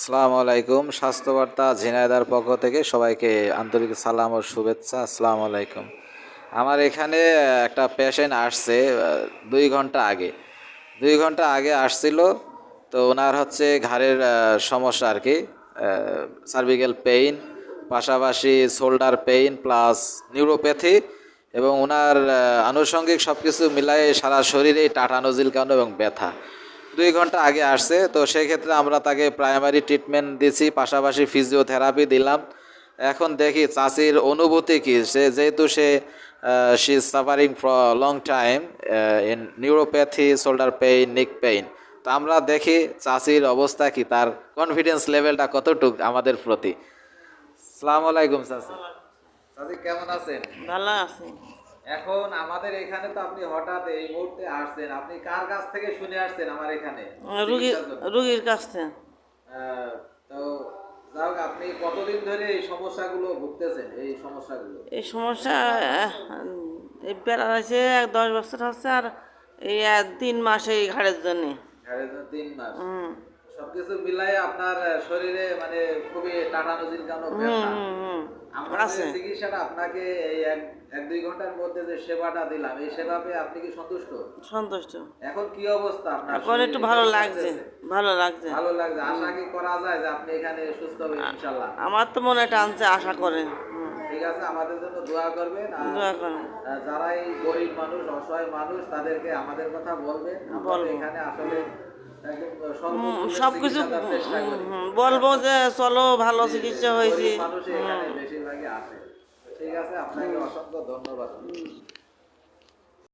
আসসালামু আলাইকুম। স্বাস্থ্যবার্তা ঝিনাইদহর পক্ষ থেকে সবাইকে আন্তরিক সালাম ও শুভেচ্ছা। আসসালামু আলাইকুম। আমার এখানে একটা পেশেন্ট আসছে 2 ঘন্টা আগে। 2 ঘন্টা আগে আসছিল। তো ওনার হচ্ছে ঘাড়ের সমস্যা আর কি, সার্ভিক্যাল পেইন, পাশাপাশি শোল্ডার পেইন প্লাস নিউরোপ্যাথি, এবং ওনার আনুষঙ্গিক সব কিছু মিলাই সারা শরীরেই টাটা নজিল কারণ এবং ব্যথা। 2 ঘন্টা আগে আসছে, তো সেক্ষেত্রে আমরা তাকে প্রাইমারি ট্রিটমেন্ট দিছি, পাশাপাশি ফিজিওথেরাপি দিলাম। এখন দেখি চাচির অনুভূতি কী, যেহেতু she is suffering for long time in neuropathy, shoulder pain, নিক পেইন। তো আমরা দেখি চাচির অবস্থা কি, তার কনফিডেন্স লেভেলটা কতটুকু আমাদের প্রতি। আসসালামু আলাইকুম চাচি। চাচি কেমন আছেন? ভালো আছি। এখন আমাদের এখানে তো আপনি হঠাৎ এই মুহূর্তে আসছেন, আপনি কার কাছ থেকে শুনে আসছেন আমার এখানে চিকিৎসার জন্য? রুগীর কাছ থেকে। তো যাই হোক, আপনি কতদিন ধরে এই সমস্যাগুলো ভুগতেছেন? এই সমস্যা এই বেড়াচ্ছে 10 বছর হচ্ছে, আর এই 3 মাস এই ঘাড়ের জন্য। 3 মাস। সবকিছু মিলাই আপনার শরীরে মানে খুবই টাটানুজির কারণে ব্যথা। আমরা যে চিকিৎসাটা আপনাকে এই 1-2 ঘন্টার মধ্যে যে সেবাটা দিলাম, এই সেবাতে আপনি কি সন্তুষ্ট? সন্তুষ্ট। এখন কি অবস্থা আপনার? এখন একটু ভালো লাগছে। ভালো লাগছে। আশা কি করা যায় যে আপনি এখানে সুস্থ হবেন ইনশাআল্লাহ? আমার তো মনে টানছে, আশা করেন। ঠিক আছে, আমাদের জন্য দোয়া করবেন। দোয়া করেন। যারা এই গরিব মানুষ, অসহায় মানুষ, তাদেরকে আমাদের কথা বলবেন। আমরা এখানে আসলে সবকিছু বলবো যে চলো, ভালো চিকিৎসা হয়েছে। মানুষ এখানে বেশিরভাগই আসে। ঠিক আছে, আপনাকে অসংখ্য ধন্যবাদ।